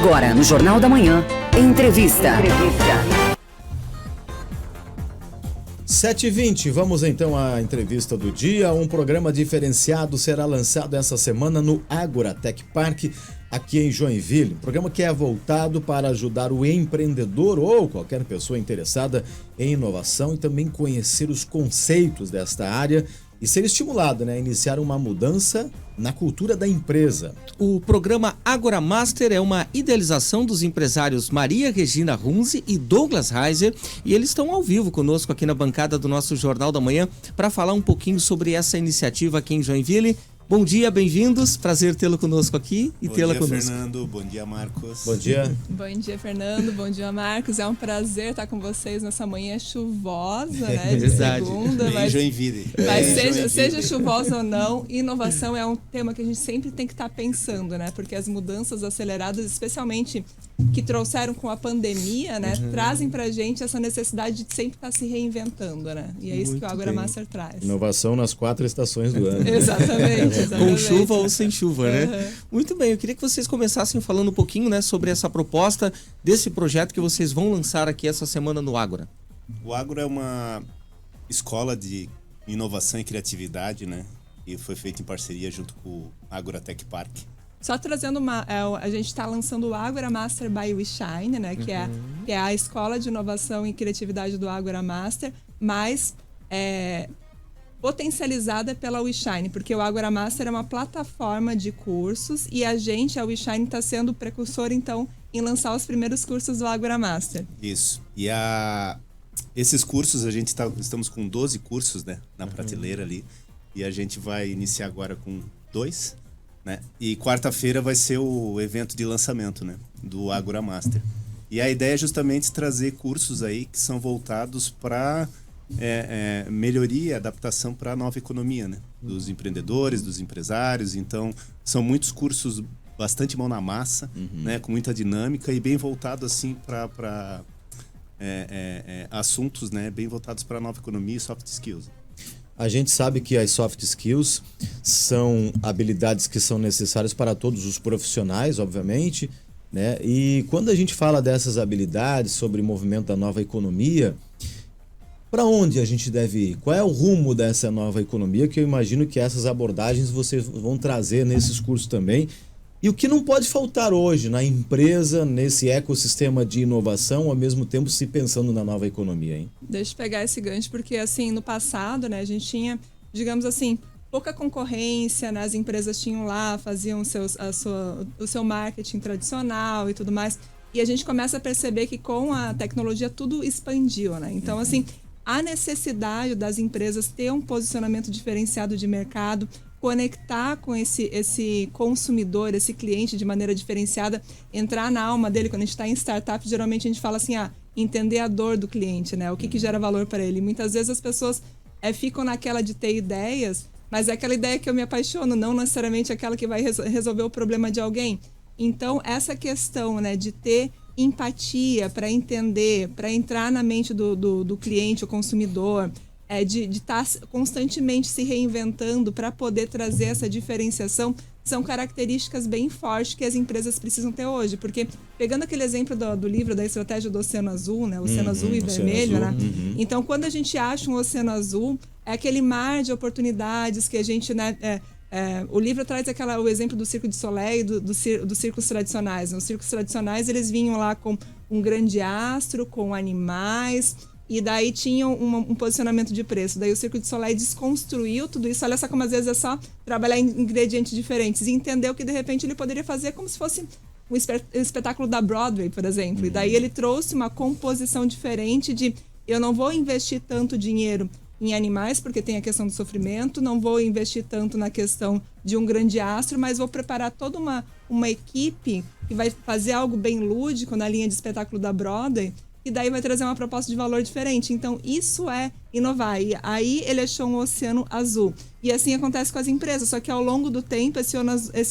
Agora, no Jornal da Manhã, entrevista. 7h20, vamos então à entrevista do dia. Um programa diferenciado será lançado essa semana no Ágora Tech Park, aqui em Joinville. Um programa que é voltado para ajudar o empreendedor ou qualquer pessoa interessada em inovação e também conhecer os conceitos desta área e ser estimulado, a iniciar uma mudança na cultura da empresa. O programa Ágora Master é uma idealização dos empresários Maria Regina Runze e Douglas Reiser, e eles estão ao vivo conosco aqui na bancada do nosso Jornal da Manhã para falar um pouquinho sobre essa iniciativa aqui em Joinville. Bom dia, bem-vindos. Prazer tê-lo conosco aqui e tê-la conosco. Bom dia, Fernando. Bom dia, Marcos. Bom dia. Bom dia, Fernando. Bom dia, Marcos. É um prazer estar com vocês nessa manhã chuvosa, né? De Verdade. segunda. Bem Joinville. Mas seja chuvosa ou não, inovação é um tema que a gente sempre tem que estar pensando, né? Porque as mudanças aceleradas, especialmente que trouxeram com a pandemia, né? Trazem pra gente essa necessidade de sempre estar se reinventando, né? E é isso Muito que o Ágora bem. Master traz. Inovação nas 4 estações do ano. Exatamente. Com chuva ou sem chuva, né? Muito bem, eu queria que vocês começassem falando um pouquinho, sobre essa proposta desse projeto que vocês vão lançar aqui essa semana no Ágora. O Ágora é uma escola de inovação e criatividade, E foi feito em parceria junto com o Ágora Tech Park. Só trazendo a gente está lançando o Ágora Master by WeShine, né? Que é a escola de inovação e criatividade do Ágora Master, mas potencializada pela WeShine, porque o Ágora Master é uma plataforma de cursos e a WeShine está sendo o precursor, então, em lançar os primeiros cursos do Ágora Master. Isso. E esses cursos, estamos com 12 cursos, na prateleira ali, e a gente vai iniciar agora com 2, E quarta-feira vai ser o evento de lançamento, do Ágora Master. E a ideia é justamente trazer cursos aí que são voltados para melhoria e adaptação para a nova economia, dos empreendedores, dos empresários. Então, são muitos cursos bastante mão na massa, com muita dinâmica e bem voltado assim para assuntos, bem voltados para a nova economia e soft skills. A gente sabe que as soft skills são habilidades que são necessárias para todos os profissionais, obviamente, E quando a gente fala dessas habilidades sobre o movimento da nova economia, para onde a gente deve ir? Qual é o rumo dessa nova economia? Que eu imagino que essas abordagens vocês vão trazer nesses cursos também. E o que não pode faltar hoje na empresa, nesse ecossistema de inovação, ao mesmo tempo se pensando na nova economia, hein? Deixa eu pegar esse gancho, porque assim, no passado, a gente tinha, digamos assim, pouca concorrência, As empresas tinham lá, faziam o seu marketing tradicional e tudo mais. E a gente começa a perceber que com a tecnologia tudo expandiu, Então, assim, a necessidade das empresas ter um posicionamento diferenciado de mercado, conectar com esse consumidor, esse cliente de maneira diferenciada, entrar na alma dele. Quando a gente está em startup, geralmente a gente fala assim, entender a dor do cliente, O que gera valor para ele. Muitas vezes as pessoas ficam naquela de ter ideias, mas é aquela ideia que eu me apaixono, não necessariamente aquela que vai resolver o problema de alguém. Então, essa questão, de ter empatia para entender, para entrar na mente do cliente, o consumidor, de estar constantemente se reinventando para poder trazer essa diferenciação, são características bem fortes que as empresas precisam ter hoje. Porque, pegando aquele exemplo do livro da estratégia do Oceano Azul, Oceano Azul e Vermelho, Então, quando a gente acha um Oceano Azul, é aquele mar de oportunidades que a gente, o livro traz o exemplo do Circo de Soleil e dos circos tradicionais. Os circos tradicionais, eles vinham lá com um grande astro, com animais, e daí tinham um posicionamento de preço. Daí o Circo de Soleil desconstruiu tudo isso. Olha só como às vezes é só trabalhar em ingredientes diferentes e entendeu que de repente ele poderia fazer como se fosse um espetáculo da Broadway, por exemplo. E daí ele trouxe uma composição diferente de eu não vou investir tanto dinheiro em animais, porque tem a questão do sofrimento, não vou investir tanto na questão de um grande astro, mas vou preparar toda uma equipe que vai fazer algo bem lúdico na linha de espetáculo da Broadway, e daí vai trazer uma proposta de valor diferente. Então, isso é inovar. E aí ele achou um oceano azul. E assim acontece com as empresas, só que ao longo do tempo esse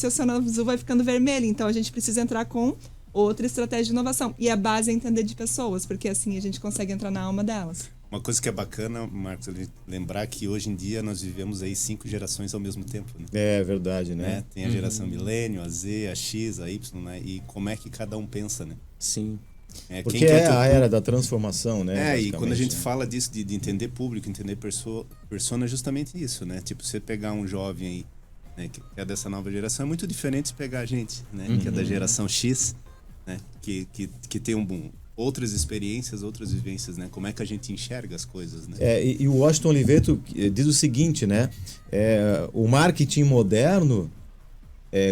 oceano azul vai ficando vermelho. Então, a gente precisa entrar com outra estratégia de inovação. E a base é entender de pessoas, porque assim a gente consegue entrar na alma delas. Uma coisa que é bacana, Marcos, lembrar que hoje em dia nós vivemos aí 5 gerações ao mesmo tempo, né? É verdade, né? Tem a geração milênio, a Z, a X, a Y, né? E como é que cada um pensa, né? Sim. Porque quem é teu a era da transformação, né? e quando a gente né? fala disso, de entender público, entender persona, é justamente isso, né? Tipo, você pegar um jovem aí, né, que é dessa nova geração, é muito diferente de pegar a gente, né? Que é da geração X, né? Que tem outras experiências, outras vivências, né? Como é que a gente enxerga as coisas, né? E o Washington Oliveto diz o seguinte, né? O marketing moderno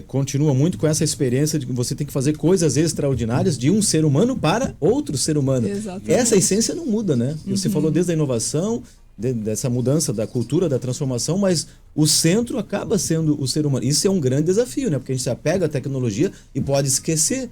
continua muito com essa experiência de que você tem que fazer coisas extraordinárias de um ser humano para outro ser humano. Exatamente. Essa essência não muda, né? Você falou desde a inovação, dessa mudança da cultura, da transformação, mas o centro acaba sendo o ser humano. Isso é um grande desafio, né? Porque a gente se apega à tecnologia e pode esquecer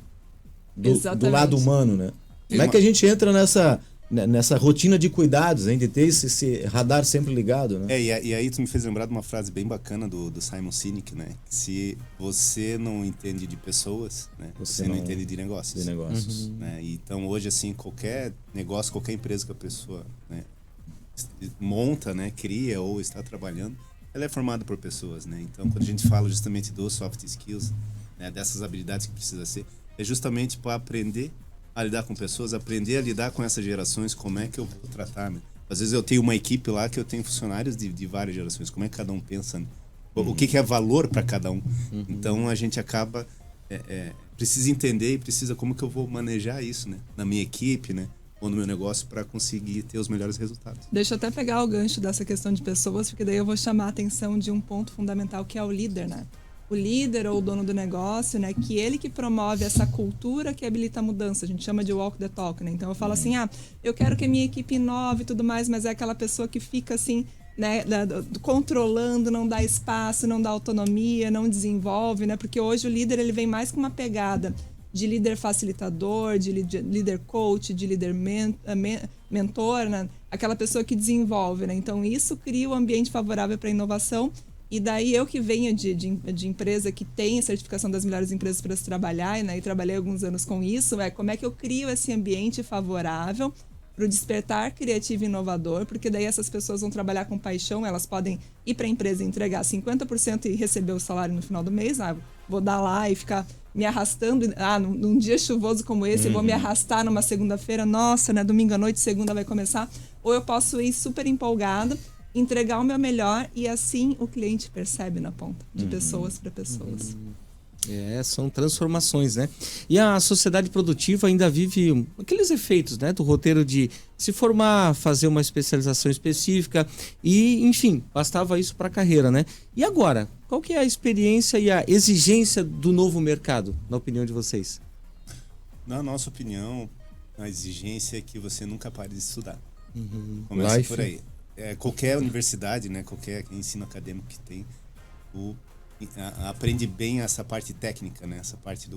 do lado humano, né? Como é que a gente entra nessa rotina de cuidados, hein? De ter esse radar sempre ligado, né? E aí tu me fez lembrar de uma frase bem bacana do Simon Sinek, né? Que se você não entende de pessoas, né? Você não entende de negócios. De negócios. Né? Então hoje, assim, qualquer negócio, qualquer empresa que a pessoa, né, monta, né, cria ou está trabalhando, ela é formada por pessoas, né? Então quando a gente fala justamente dos soft skills, né, dessas habilidades que precisa ser, é justamente para aprender a lidar com pessoas, aprender a lidar com essas gerações, como é que eu vou tratar, né? Às vezes eu tenho uma equipe lá que eu tenho funcionários de várias gerações, como é que cada um pensa, né? O que é valor para cada um. Então a gente acaba precisa entender e precisa como que eu vou manejar isso, né? Na minha equipe, né? Ou no meu negócio para conseguir ter os melhores resultados. Deixa eu até pegar o gancho dessa questão de pessoas, porque daí eu vou chamar a atenção de um ponto fundamental que é o líder, né? O líder ou o dono do negócio, né? Que ele que promove essa cultura que habilita a mudança. A gente chama de walk the talk, né? Então eu falo assim, eu quero que a minha equipe inove e tudo mais, mas é aquela pessoa que fica assim, né? Controlando, não dá espaço, não dá autonomia, não desenvolve, né? Porque hoje o líder ele vem mais com uma pegada de líder facilitador, de líder coach, de líder mentor, né? Aquela pessoa que desenvolve, né? Então isso cria um ambiente favorável para a inovação. E daí eu que venho de empresa que tem a certificação das melhores empresas para se trabalhar, né, e trabalhei alguns anos com isso, como é que eu crio esse ambiente favorável para o despertar criativo e inovador, porque daí essas pessoas vão trabalhar com paixão, elas podem ir para a empresa e entregar 50% e receber o salário no final do mês, vou dar lá e ficar me arrastando, num dia chuvoso como esse, eu vou me arrastar numa segunda-feira, nossa, né, domingo à noite, segunda vai começar, ou eu posso ir super empolgada, entregar o meu melhor e assim o cliente percebe na ponta, de pessoas para pessoas. São transformações, né? E a sociedade produtiva ainda vive aqueles efeitos, né? Do roteiro de se formar, fazer uma especialização específica e, enfim, bastava isso para a carreira, né? E agora, qual que é a experiência e a exigência do novo mercado, na opinião de vocês? Na nossa opinião, a exigência é que você nunca pare de estudar. Começa por aí. Qualquer universidade, né, qualquer ensino acadêmico que tem, aprende bem essa parte técnica, né, essa parte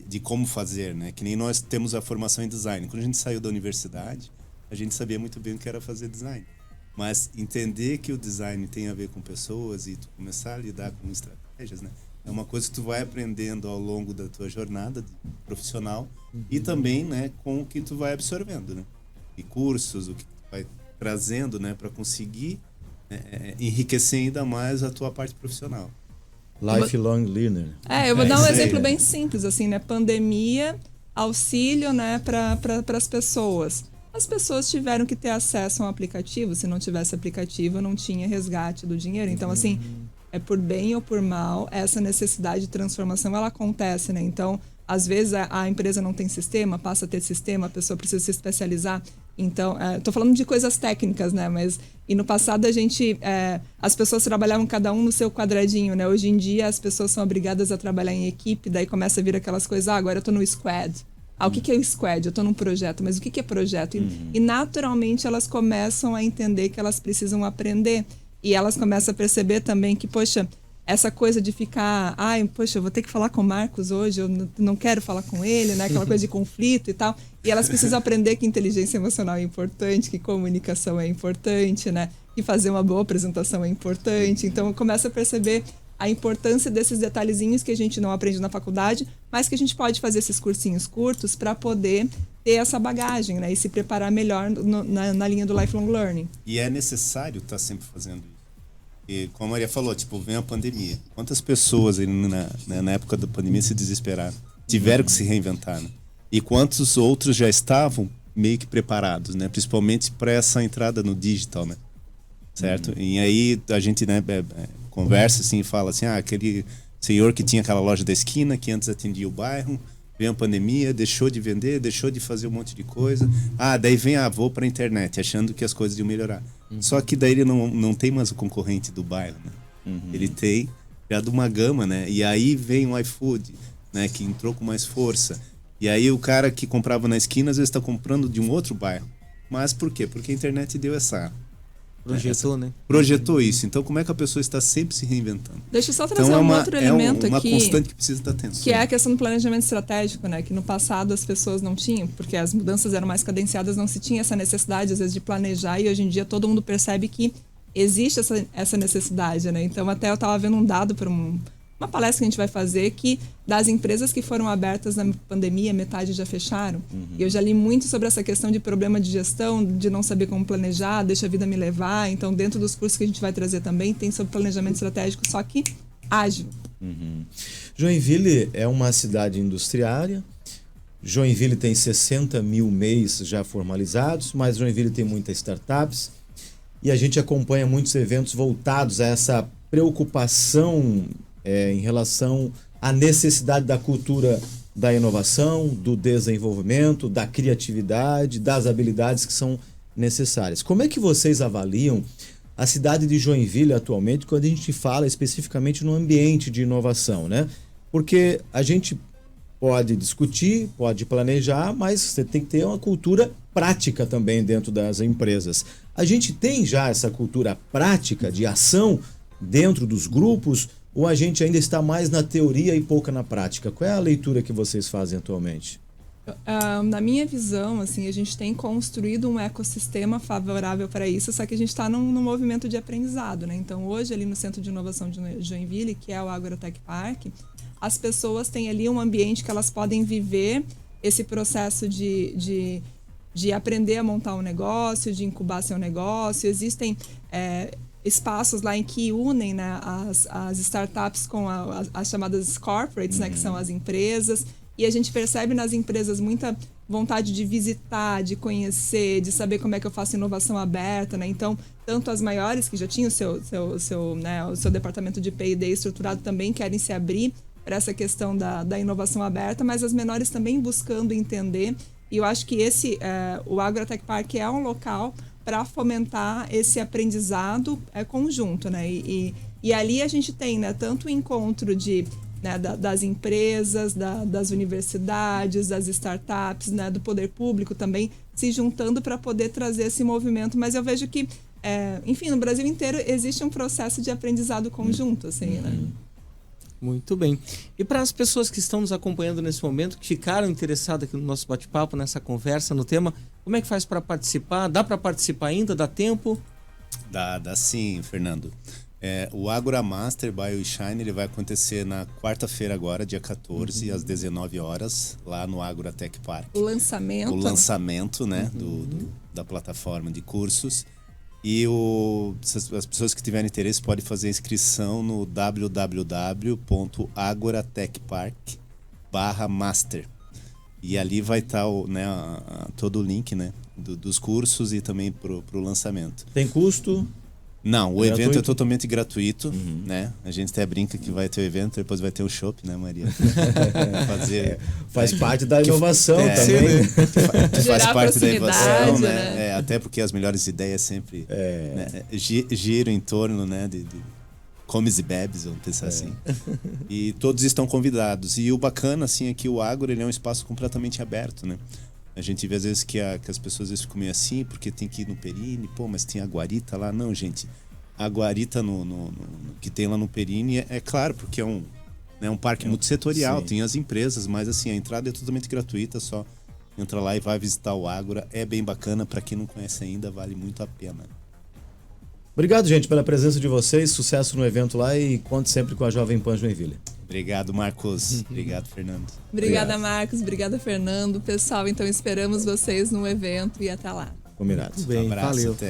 de como fazer, né, que nem nós temos a formação em design. Quando a gente saiu da universidade, a gente sabia muito bem o que era fazer design, mas entender que o design tem a ver com pessoas e tu começar a lidar com estratégias, né, é uma coisa que tu vai aprendendo ao longo da tua jornada profissional e também, né, com o que tu vai absorvendo, né, e cursos, o que tu vai trazendo, né, para conseguir enriquecer ainda mais a tua parte profissional. Lifelong learner. Eu vou dar um exemplo bem simples, assim, né? Pandemia, auxílio, né, para as pessoas. As pessoas tiveram que ter acesso a um aplicativo. Se não tivesse aplicativo, não tinha resgate do dinheiro. Então, assim, por bem ou por mal, essa necessidade de transformação, ela acontece, né? Então, às vezes a empresa não tem sistema, passa a ter sistema, a pessoa precisa se especializar. Então, estou falando de coisas técnicas, né? E no passado as pessoas trabalhavam cada um no seu quadradinho, né? Hoje em dia as pessoas são obrigadas a trabalhar em equipe, daí começa a vir aquelas coisas, agora eu estou no squad. O que é o squad? Eu estou num projeto, mas o que é projeto? E naturalmente elas começam a entender que elas precisam aprender. E elas começam a perceber também que, poxa, essa coisa de ficar, eu vou ter que falar com o Marcos hoje, eu não quero falar com ele, né? Aquela coisa de conflito e tal. E elas precisam aprender que inteligência emocional é importante, que comunicação é importante, né? Que fazer uma boa apresentação é importante. Então, começa a perceber a importância desses detalhezinhos que a gente não aprende na faculdade, mas que a gente pode fazer esses cursinhos curtos para poder ter essa bagagem, né? E se preparar melhor na linha do lifelong learning. E é necessário estar sempre fazendo isso. E como a Maria falou, tipo, vem a pandemia. Quantas pessoas na época da pandemia se desesperaram? Tiveram que se reinventar, né? E quantos outros já estavam meio que preparados, né? Principalmente para essa entrada no digital, né? Certo? E aí a gente, né, conversa assim, fala assim, aquele senhor que tinha aquela loja da esquina, que antes atendia o bairro, veio a pandemia, deixou de vender, deixou de fazer um monte de coisa. Daí vem vou para a internet, achando que as coisas iam melhorar. Só que daí ele não tem mais o concorrente do bairro, né? Ele tem já de uma gama, né? E aí vem o iFood, né? Que entrou com mais força. E aí o cara que comprava na esquina, às vezes está comprando de um outro bairro. Mas por quê? Porque a internet deu projetou isso. Então, como é que a pessoa está sempre se reinventando? Deixa eu só trazer um outro elemento aqui. É uma constante que precisa estar tendo. Que é a questão do planejamento estratégico, né? Que no passado as pessoas não tinham, porque as mudanças eram mais cadenciadas, não se tinha essa necessidade, às vezes, de planejar. E hoje em dia todo mundo percebe que existe essa necessidade, né? Então, até eu estava vendo um dado para uma palestra que a gente vai fazer, que das empresas que foram abertas na pandemia, metade já fecharam. E eu já li muito sobre essa questão de problema de gestão, de não saber como planejar, deixa a vida me levar. Então, dentro dos cursos que a gente vai trazer também, tem sobre planejamento estratégico, só que ágil. Joinville é uma cidade industriária. Joinville tem 60 mil MEIs já formalizados, mas Joinville tem muitas startups. E a gente acompanha muitos eventos voltados a essa preocupação em relação à necessidade da cultura da inovação, do desenvolvimento, da criatividade, das habilidades que são necessárias. Como é que vocês avaliam a cidade de Joinville atualmente, quando a gente fala especificamente no ambiente de inovação, né? Porque a gente pode discutir, pode planejar, mas você tem que ter uma cultura prática também dentro das empresas. A gente tem já essa cultura prática de ação dentro dos grupos, ou a gente ainda está mais na teoria e pouca na prática? Qual é a leitura que vocês fazem atualmente? Na minha visão, assim, a gente tem construído um ecossistema favorável para isso, só que a gente está num movimento de aprendizado, né? Então, hoje, ali no Centro de Inovação de Joinville, que é o Agrotech Park, as pessoas têm ali um ambiente que elas podem viver esse processo de aprender a montar um negócio, de incubar seu negócio. Existem espaços lá em que unem, né, as startups com as chamadas corporates, né, que são as empresas. E a gente percebe nas empresas muita vontade de visitar, de conhecer, de saber como é que eu faço inovação aberta, né? Então, tanto as maiores, que já tinham o seu departamento de P&D estruturado, também querem se abrir para essa questão da inovação aberta, mas as menores também buscando entender. E eu acho que o Agrotech Park é um local para fomentar esse aprendizado conjunto, né? E ali a gente tem, né, tanto o encontro das empresas, das universidades, das startups, né, do poder público também se juntando para poder trazer esse movimento. Mas eu vejo que, enfim, no Brasil inteiro existe um processo de aprendizado conjunto, assim, né? Muito bem. E para as pessoas que estão nos acompanhando nesse momento, que ficaram interessadas aqui no nosso bate-papo, nessa conversa, no tema, como é que faz para participar? Dá para participar ainda? Dá tempo? Dá sim, Fernando. O Agora Master by Shine, ele vai acontecer na quarta-feira agora, dia 14, às 19 horas, lá no Agrotech Park. O lançamento, né, da plataforma de cursos. E as pessoas que tiverem interesse podem fazer a inscrição no www.agoratechpark.com/master. E ali vai estar todo o link, né, dos cursos e também pro lançamento. Tem custo? Não, o evento é totalmente gratuito, né? A gente até brinca que vai ter o evento, depois vai ter o shopping, né, Maria? Faz parte da inovação também. Faz parte da inovação, né? Até porque as melhores ideias sempre giram em torno, né, de comes e bebes, vamos pensar assim. E todos estão convidados. E o bacana, assim, é que o Agro, ele é um espaço completamente aberto, né? A gente vê às vezes que as pessoas às vezes ficam meio assim, porque tem que ir no Perini, mas tem a guarita lá. Não, gente, a guarita que tem lá no Perini é claro, porque é um parque multissetorial, tem as empresas, mas assim, a entrada é totalmente gratuita, só entra lá e vai visitar o Agora. É bem bacana, para quem não conhece ainda, vale muito a pena. Obrigado, gente, pela presença de vocês, sucesso no evento lá e conte sempre com a Jovem Pan Joinville. Obrigado, Marcos. Obrigado, Fernando. Obrigada, Obrigado. Marcos. Obrigada, Fernando. Pessoal, então esperamos vocês no evento e até lá. Combinado. Tudo bem, Um abraço, valeu. até.